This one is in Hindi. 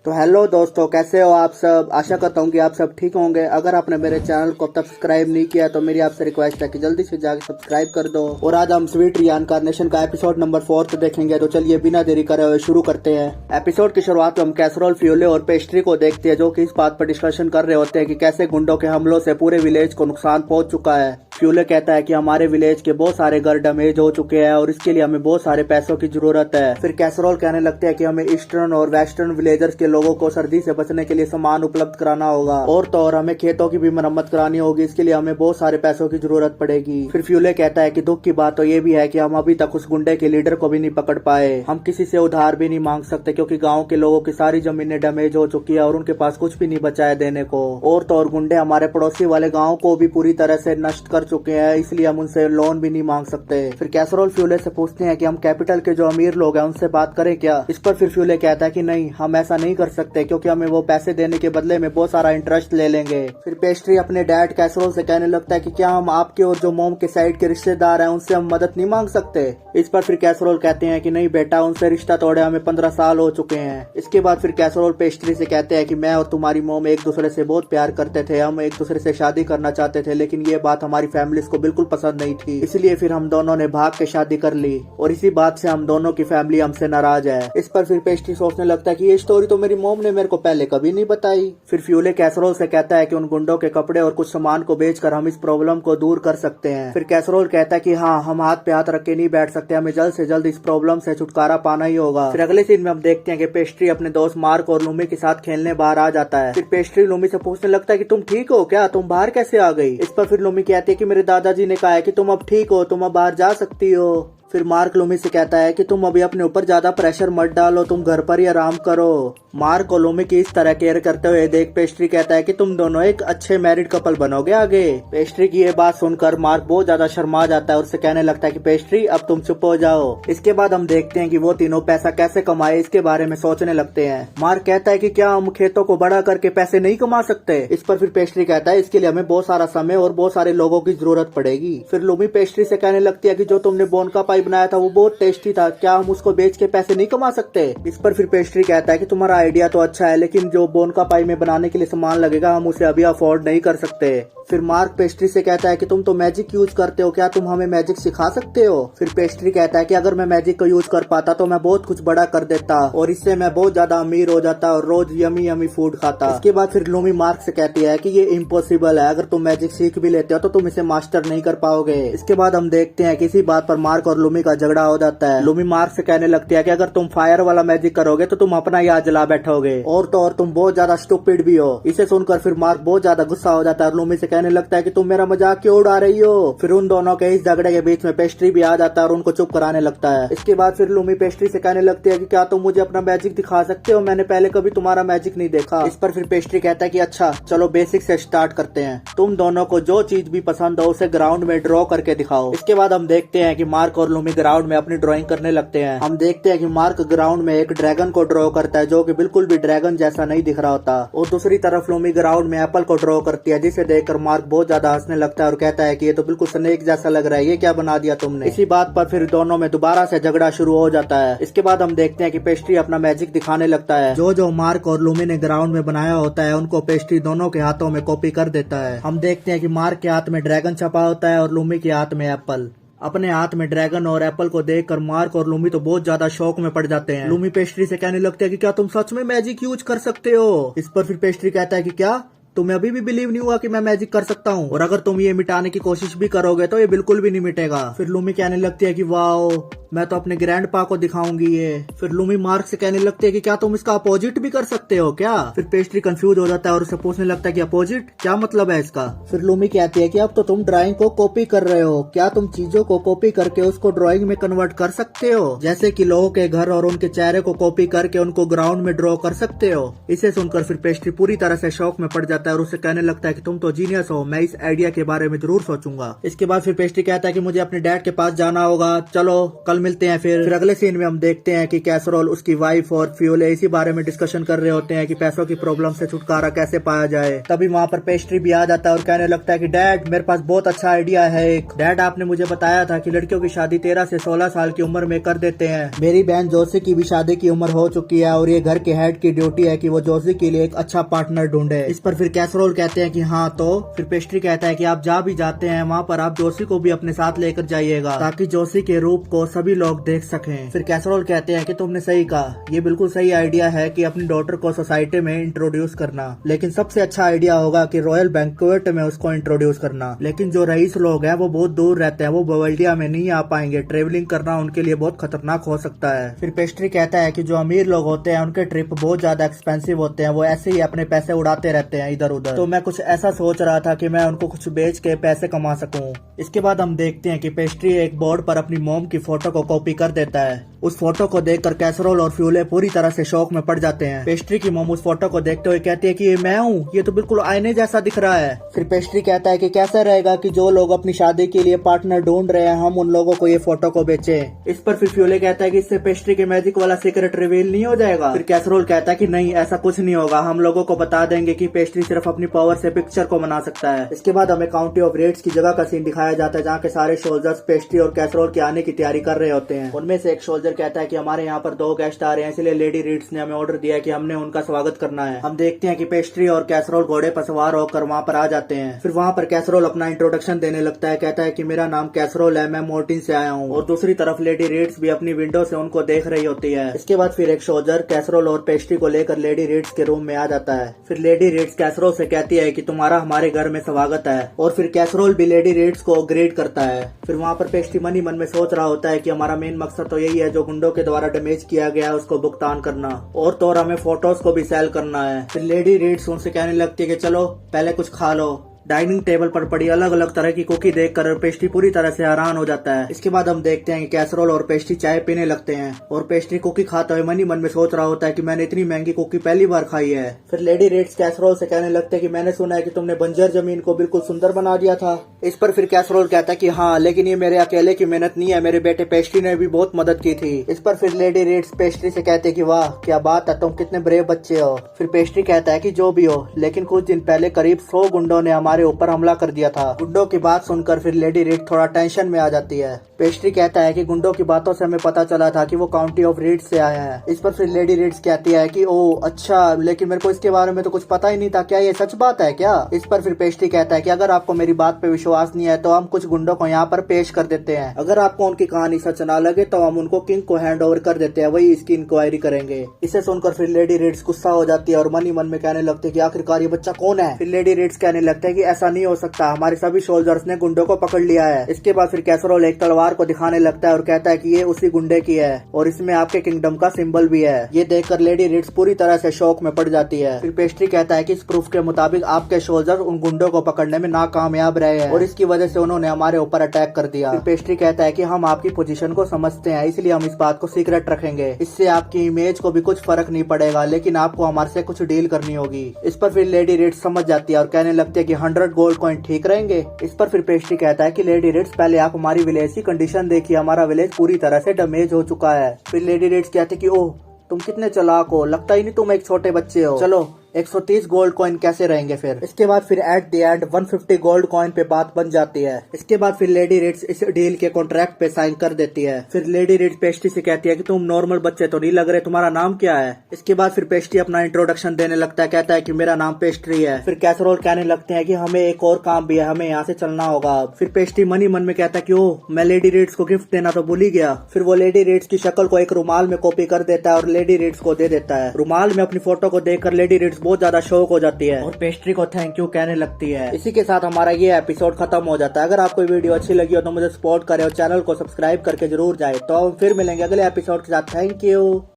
तो हेलो दोस्तों, कैसे हो आप सब। आशा करता हूँ कि आप सब ठीक होंगे। अगर आपने मेरे चैनल को अब तक सब्सक्राइब नहीं किया तो मेरी आपसे रिक्वेस्ट है कि जल्दी से जाकर सब्सक्राइब कर दो। और आज हम स्वीट रीइंकार्नेशन का एपिसोड नंबर 4 देखेंगे। तो चलिए बिना देरी करे हुए शुरू करते हैं। एपिसोड की शुरुआत में हम कैसरोल, फ्यूले और पेस्ट्री को देखते हैं, जो कि इस बात पर डिस्कशन कर रहे होते हैं कि कैसे गुंडों के हमलों से पूरे विलेज को नुकसान पहुंच चुका है। फ्यूले कहता है कि हमारे विलेज के बहुत सारे घर डैमेज हो चुके हैं और इसके लिए हमें बहुत सारे पैसों की जरूरत है। फिर कैसरोल कहने लगते हैं कि हमें ईस्टर्न और वेस्टर्न विलेजर्स के लोगों को सर्दी से बचने के लिए सामान उपलब्ध कराना होगा और तो और हमें खेतों की भी मरम्मत करानी होगी। इसके लिए हमें बहुत सारे पैसों की जरूरत पड़ेगी। फिर फ्यूले कहता है कि दुख की बात तो ये भी है कि हम अभी तक उस गुंडे के लीडर को भी नहीं पकड़ पाए। हम किसी से उधार भी नहीं मांग सकते क्योंकि गाँव के लोगों की सारी जमीनें डैमेज हो चुकी है और उनके पास कुछ भी नहीं बचा है देने को। और तो और गुंडे हमारे पड़ोसी वाले गाँव को भी पूरी तरह से नष्ट कर चुके हैं, इसलिए हम उनसे लोन भी नहीं मांग सकते। फिर कैसरोल फ्यूले से पूछते हैं कि हम कैपिटल के जो अमीर लोग हैं उनसे बात करें क्या। इस पर फिर फ्यूले कहता है कि नहीं, हम ऐसा नहीं कर सकते क्योंकि हमें वो पैसे देने के बदले में बहुत सारा इंटरेस्ट ले लेंगे। फिर पेस्ट्री अपने डैड कैसरोल से कहने लगता है कि क्या हम आपके और जो मोम के साइड के रिश्तेदार हैं उनसे हम मदद नहीं मांग सकते। इस पर फिर कैसरोल कहते हैं कि नहीं बेटा, उनसे रिश्ता तोड़े हमें 15 साल हो चुके हैं। इसके बाद फिर कैसरोल पेस्ट्री से कहते हैं कि मैं और तुम्हारी मोम एक दूसरे से बहुत प्यार करते थे, हम एक दूसरे से शादी करना चाहते थे, लेकिन ये बात हमारी फैमिलीज को बिल्कुल पसंद नहीं थी, इसलिए फिर हम दोनों ने भाग के शादी कर ली और इसी बात से हम दोनों की फैमिली हमसे नाराज है। इस पर फिर पेस्ट्री सोचने लगता है कि ये स्टोरी तो मेरी मोम ने मेरे को पहले कभी नहीं बताई। फिर फ्यूले कैसरोल से कहता है कि उन गुंडों के कपड़े और कुछ सामान को बेचकर हम इस प्रॉब्लम को दूर कर सकते हैं। फिर कैसरोल कहता है कि हाँ, हम हाथ पे हाथ रख के नहीं बैठ सकते, हमें जल्द से जल्द इस प्रॉब्लम से छुटकारा पाना ही होगा। फिर अगले सीन में हम देखते हैं कि पेस्ट्री अपने दोस्त मार्क और लूमी के साथ खेलने बाहर आ जाता है। फिर पेस्ट्री लूमी से पूछने लगता है कि तुम ठीक हो क्या, तुम बाहर कैसे आ गई। इस पर फिर लूमी कहती है कि मेरे दादाजी ने कहा है कि तुम अब ठीक हो, तुम अब बाहर जा सकती हो। फिर मार्क लूमी से कहता है कि तुम अभी अपने ऊपर ज्यादा प्रेशर मत डालो, तुम घर पर ही आराम करो। मार्क और लूमी की इस तरह केयर करते हुए देख पेस्ट्री कहता है कि तुम दोनों एक अच्छे मैरिड कपल बनोगे आगे। पेस्ट्री की ये बात सुनकर मार्क बहुत ज्यादा शर्मा जाता है और उससे कहने लगता है कि पेस्ट्री अब तुम चुप हो जाओ। इसके बाद हम देखते हैं कि वो तीनों पैसा कैसे कमाए इसके बारे में सोचने लगते हैं। मार्क कहता है कि क्या हम खेतों को बड़ा करके पैसे नहीं कमा सकते। इस पर फिर पेस्ट्री कहता है इसके लिए हमें बहुत सारा समय और बहुत सारे लोगों की जरूरत पड़ेगी। फिर लूमी पेस्ट्री से कहने लगती है कि जो तुमने बोन का पाई बनाया था वो बहुत टेस्टी था, क्या हम उसको बेच के पैसे नहीं कमा सकते। इस पर फिर पेस्ट्री कहता है कि तुम्हारा आइडिया तो अच्छा है, लेकिन जो बोन का पाई में बनाने के लिए सामान लगेगा हम उसे अभी अफोर्ड नहीं कर सकते। फिर मार्क पेस्ट्री से कहता है कि तुम तो मैजिक यूज करते हो, क्या तुम हमें मैजिक सिखा सकते हो। फिर पेस्ट्री कहता है कि अगर मैं मैजिक को यूज कर पाता तो मैं बहुत कुछ बड़ा कर देता और इससे मैं बहुत ज्यादा अमीर हो जाता और रोज यमी यमी फूड खाता। इसके बाद फिर लूमी मार्क से कहती है कि ये इम्पॉसिबल है, अगर तुम मैजिक सीख भी लेते हो तो तुम इसे मास्टर नहीं कर पाओगे। इसके बाद हम देखते हैं कि इसी बात पर मार्क और लूमी का झगड़ा हो जाता है। लूमी मार्क से कहने लगती है कि अगर तुम फायर वाला मैजिक करोगे तो तुम अपना याद जला बैठोगे और तो और तुम बहुत ज्यादा स्टूपिड भी हो। इसे सुनकर फिर मार्क बहुत ज्यादा गुस्सा हो जाता है और लूमी से कहने लगता है कि तुम मेरा मजाक क्यों उड़ा रही हो। फिर उन दोनों के इस झगड़े के बीच में पेस्ट्री भी आ जाता है और उनको चुप कराने लगता है। इसके बाद फिर लूमी पेस्ट्री से कहने लगती है कि क्या तुम मुझे अपना मैजिक दिखा सकते हो, मैंने पहले कभी तुम्हारा मैजिक नहीं देखा। इस पर फिर पेस्ट्री कहता है कि अच्छा चलो बेसिक से स्टार्ट करते हैं, तुम दोनों को जो चीज भी पसंद हो उसे ग्राउंड में ड्रॉ करके दिखाओ। इसके बाद हम देखते हैं कि मार्क और लूमी ग्राउंड में अपनी ड्रॉइंग करने लगते हैं। हम देखते हैं कि मार्क ग्राउंड में एक ड्रैगन को ड्रॉ करता है जो कि बिल्कुल भी ड्रैगन जैसा नहीं दिख रहा होता और दूसरी तरफ लूमी ग्राउंड में एप्पल को ड्रॉ करती है, जिसे देखकर मार्क बहुत ज्यादा हंसने लगता है और कहता है कि ये तो बिल्कुल स्नेक जैसा लग रहा है, ये क्या बना दिया तुमने। इसी बात पर फिर दोनों में दोबारा से झगड़ा शुरू हो जाता है। इसके बाद हम देखते हैं कि पेस्ट्री अपना मैजिक दिखाने लगता है। जो मार्क और लूमी ने ग्राउंड में बनाया होता है उनको पेस्ट्री दोनों के हाथों में कॉपी कर देता है। हम देखते हैं कि मार्क के हाथ में ड्रैगन छपा होता है और लूमी के हाथ में एप्पल। अपने हाथ में ड्रैगन और एप्पल को देखकर मार्क और लूमी तो बहुत ज्यादा शौक में पड़ जाते हैं। लूमी पेस्ट्री से कहने लगते हैं कि क्या तुम सच में मैजिक यूज कर सकते हो। इस पर फिर पेस्ट्री कहता है कि क्या तुम्हें अभी भी बिलीव नहीं हुआ कि मैं मैजिक कर सकता हूँ, और अगर तुम ये मिटाने की कोशिश भी करोगे तो ये बिल्कुल भी नहीं मिटेगा। फिर लूमी कहने लगती है कि वाओ, मैं तो अपने ग्रैंड पा को दिखाऊंगी ये। फिर लूमी मार्क से कहने लगती है कि क्या तुम इसका अपोजिट भी कर सकते हो क्या। फिर पेस्ट्री कंफ्यूज हो जाता है और उसे पूछने लगता है कि अपोजिट क्या मतलब है इसका। फिर लूमी कहती है कि अब तो तुम ड्राइंग को कॉपी कर रहे हो, क्या तुम चीजों को कॉपी करके उसको ड्राइंग में कन्वर्ट कर सकते हो, जैसे कि लोगों के घर और उनके चेहरे को कॉपी करके उनको ग्राउंड में ड्रॉ कर सकते हो। इसे सुनकर फिर पेस्ट्री पूरी तरह से शौक में पड़ जाता है और उसे कहने लगता है कि तुम तो जीनियस हो, मैं इस आइडिया के बारे में जरूर सोचूंगा। इसके बाद फिर पेस्ट्री कहता है कि मुझे अपने डैड के पास जाना होगा, चलो कल मिलते हैं। फिर अगले सीन में हम देखते हैं कि कैसरोल, उसकी वाइफ और फ्यूले इसी बारे में डिस्कशन कर रहे होते हैं कि पैसों की प्रॉब्लम से छुटकारा कैसे पाया जाए। तभी वहाँ पर पेस्ट्री भी आ जाता है और कहने लगता है कि डैड, मेरे पास बहुत अच्छा आइडिया है एक। डैड, आपने मुझे बताया था कि लड़कियों की शादी 13 से 16 साल की उम्र में कर देते हैं। मेरी बहन जोशी की भी शादी की उम्र हो चुकी है और ये घर के हेड की ड्यूटी है कि वो जोशी के लिए एक अच्छा पार्टनर ढूंढे। इस पर फिर कैसरोल कहते हैं कि हाँ, तो फिर पेस्ट्री कहता है कि आप जा भी जाते हैं वहाँ पर आप जोशी को भी अपने साथ लेकर जाइएगा ताकि जोशी के रूप को सभी लोग देख सकें। फिर कैसरोल कहते हैं कि तुमने सही कहा, ये बिल्कुल सही आइडिया है कि अपनी डॉटर को सोसाइटी में इंट्रोड्यूस करना, लेकिन सबसे अच्छा आइडिया होगा कि रॉयल बैंक्वेट में उसको इंट्रोड्यूस करना। लेकिन जो रईस लोग हैं वो बहुत दूर रहते हैं, वो बवल्डिया में नहीं आ पाएंगे, ट्रेवलिंग करना उनके लिए बहुत खतरनाक हो सकता है। फिर पेस्ट्री कहता है कि जो अमीर लोग होते हैं उनके ट्रिप बहुत ज्यादा एक्सपेंसिव होते हैं, वो ऐसे ही अपने पैसे उड़ाते रहते हैं इधर उधर, तो मैं कुछ ऐसा सोच रहा था कि मैं उनको कुछ बेच के पैसे कमा सकूं। इसके बाद हम देखते हैं कि पेस्ट्री एक बोर्ड पर अपनी मॉम की फोटो को कॉपी कर देता है। उस फोटो को देखकर कैसरोल और फ्यूले पूरी तरह से शौक में पड़ जाते हैं। पेस्ट्री की मॉम उस फोटो को देखते हुए कहती है कि ये मैं हूँ, ये तो बिल्कुल आईने जैसा दिख रहा है। फिर पेस्ट्री कहता है कि कैसा रहेगा कि जो लोग अपनी शादी के लिए पार्टनर ढूंढ रहे हैं हम उन लोगों को ये फोटो को बेचे। इस पर फिर फ्यूले कहता है कि इससे पेस्ट्री के मैजिक वाला सीक्रेट रिवील नहीं हो जाएगा। फिर कैसरोल कहता है कि नहीं, ऐसा कुछ नहीं होगा, हम लोगों को बता देंगे कि पेस्ट्री सिर्फ अपनी पावर से पिक्चर को बना सकता है। इसके बाद हमें काउंटी ऑफ रेड्स की जगह का सीन दिखाया जाता है जहाँ के सारे सोल्जर्स पेस्ट्री और कैसरोल के आने की तैयारी कर रहे होते हैं। उनमें से एक सोल्जर कहता है कि हमारे यहाँ पर 2 गेस्ट आ रहे हैं, इसलिए लेडी रीड्स ने हमें ऑर्डर दिया है कि हमने उनका स्वागत करना है। हम देखते हैं कि पेस्ट्री और कैसरोल घोड़े पर सवार होकर वहाँ पर आ जाते हैं। फिर वहाँ पर कैसरोल अपना इंट्रोडक्शन देने लगता है, कहता है कि मेरा नाम कैसरोल है, मैं मोर्टिन से आया हूँ। और दूसरी तरफ लेडी रीड्स भी अपनी विंडो से उनको देख रही होती है। इसके बाद फिर एक सोल्जर कैसरोल और पेस्ट्री को लेकर लेडी रीड्स के रूम में आ जाता है। फिर लेडी रीड्स कैसरोल से कहती है कि तुम्हारा हमारे घर में स्वागत है, और फिर कैसरोल भी लेडी रीड्स को ग्रेड करता है। फिर वहाँ पर पेस्ट्री मन ही मन में सोच रहा होता है कि हमारा मेन मकसद तो यही है, जो गुंडों के द्वारा डैमेज किया गया है उसको भुगतान करना, और तो और हमें फोटोज को भी सेल करना है। फिर लेडी रीड्स उनसे कहने लगती है कि चलो पहले कुछ खा लो। डाइनिंग टेबल पर पड़ी अलग अलग तरह की कुकी देखकर पेस्ट्री पूरी तरह से हैरान हो जाता है। इसके बाद हम देखते हैं कि कैसरोल और पेस्ट्री चाय पीने लगते हैं और पेस्ट्री कुकी खाते हुए मन ही मन में सोच रहा होता है कि मैंने इतनी महंगी कुकी पहली बार खाई है। फिर लेडी रीड्स कैसरोल से कहने लगते हैं कि मैंने सुना है कि तुमने बंजर जमीन को बिल्कुल सुंदर बना दिया था। इस पर फिर कैसरोल कहता है कि हाँ, लेकिन ये मेरे अकेले की मेहनत नहीं है, मेरे बेटे पेस्ट्री ने भी बहुत मदद की थी। इस पर फिर लेडी रीड्स पेस्ट्री से कहते हैं कि वाह क्या बात है, तुम कितने ब्रेव बच्चे हो। फिर पेस्ट्री कहता है कि जो भी हो, लेकिन कुछ दिन पहले करीब 100 गुंडों ने हमारे ऊपर हमला कर दिया था। गुंडों की बात सुनकर फिर लेडी रीड थोड़ा टेंशन में आ जाती है। पेस्ट्री कहता है कि गुंडों की बातों से हमें पता चला था कि वो काउंटी ऑफ रीड्स से आए हैं। इस पर फिर लेडी रीड्स कहती है कि ओह अच्छा, लेकिन मेरे को इसके बारे में तो कुछ पता ही नहीं था, क्या ये सच बात है क्या? इस पर फिर पेस्ट्री कहता है कि अगर आपको मेरी बात पे विश्वास नहीं है तो हम कुछ गुंडों को यहाँ पर पेश कर देते हैं, अगर आपको उनकी कहानी सच ना लगे तो हम उनको किंग को हैंड ओवर कर देते हैं, वही इसकी इंक्वायरी करेंगे। इसे सुनकर फिर लेडी रीड्स गुस्सा हो जाती है और मन ही मन में कहने लगती है कि आखिरकार ये बच्चा कौन है। फिर लेडी रीड्स कहने लगते हैं कि ऐसा नहीं हो सकता, हमारे सभी सोल्जर्स ने गुंडों को पकड़ लिया है। इसके बाद फिर कैसरोल एक तलवार को दिखाने लगता है और कहता है कि ये उसी गुंडे की है और इसमें आपके किंगडम का सिंबल भी है। ये देखकर लेडी रीड्स पूरी तरह से शौक में पड़ जाती है। फिर पेस्ट्री कहता है कि इस प्रूफ के मुताबिक आपके सोल्जर उन गुंडों को पकड़ने में नाकामयाब रहे हैं और इसकी वजह से उन्होंने हमारे ऊपर अटैक कर दिया। फिर पेस्ट्री कहता है कि हम आपकी पोजीशन को समझते हैं, इसलिए हम इस बात को सीक्रेट रखेंगे, इससे आपकी इमेज को भी कुछ फर्क नहीं पड़ेगा, लेकिन आपको हमारे से कुछ डील करनी होगी। इस पर फिर लेडी रीड्स समझ जाती है और कहने लगती है कि 100 गोल्ड कॉइन ठीक रहेंगे। इस पर फिर पेस्ट्री कहता है कि लेडी रीड्स पहले आप हमारी विलेज की कंडीशन देखिए, हमारा विलेज पूरी तरह से डैमेज हो चुका है। फिर लेडी रीड्स कहती है कि ओह तुम कितने चालाक हो, लगता ही नहीं तुम एक छोटे बच्चे हो, चलो 130 गोल्ड कॉइन कैसे रहेंगे। फिर इसके बाद फिर at the end 150 gold coin पे बात बन जाती है। इसके बाद फिर लेडी रीड्स इस डील के कॉन्ट्रैक्ट पे साइन कर देती है। फिर लेडी रीड्स पेस्ट्री से कहती है कि तुम नॉर्मल बच्चे तो नहीं लग रहे, तुम्हारा नाम क्या है? इसके बाद फिर पेस्ट्री अपना इंट्रोडक्शन देने लगता है, कहता है कि मेरा नाम पेस्ट्री है। फिर कैसरोल कहने लगते हैं कि हमें एक और काम भी है, हमें यहाँ से चलना होगा। फिर पेस्ट्री मन ही मन में कहता है कि ओह मैं लेडी रीड्स को गिफ्ट देना तो भूल ही गया। फिर वो लेडी रीड्स की शक्ल को एक रुमाल में कॉपी कर देता है और लेडी रीड्स को दे देता है। रुमाल में अपनी फोटो को देखकर लेडी रीड्स बहुत ज्यादा शौक हो जाती है और पेस्ट्री को थैंक यू कहने लगती है। इसी के साथ हमारा ये एपिसोड खत्म हो जाता है। अगर आपको वीडियो अच्छी लगी हो तो मुझे सपोर्ट करें और चैनल को सब्सक्राइब करके जरूर जाए। तो हम फिर मिलेंगे अगले एपिसोड के साथ। Thank you.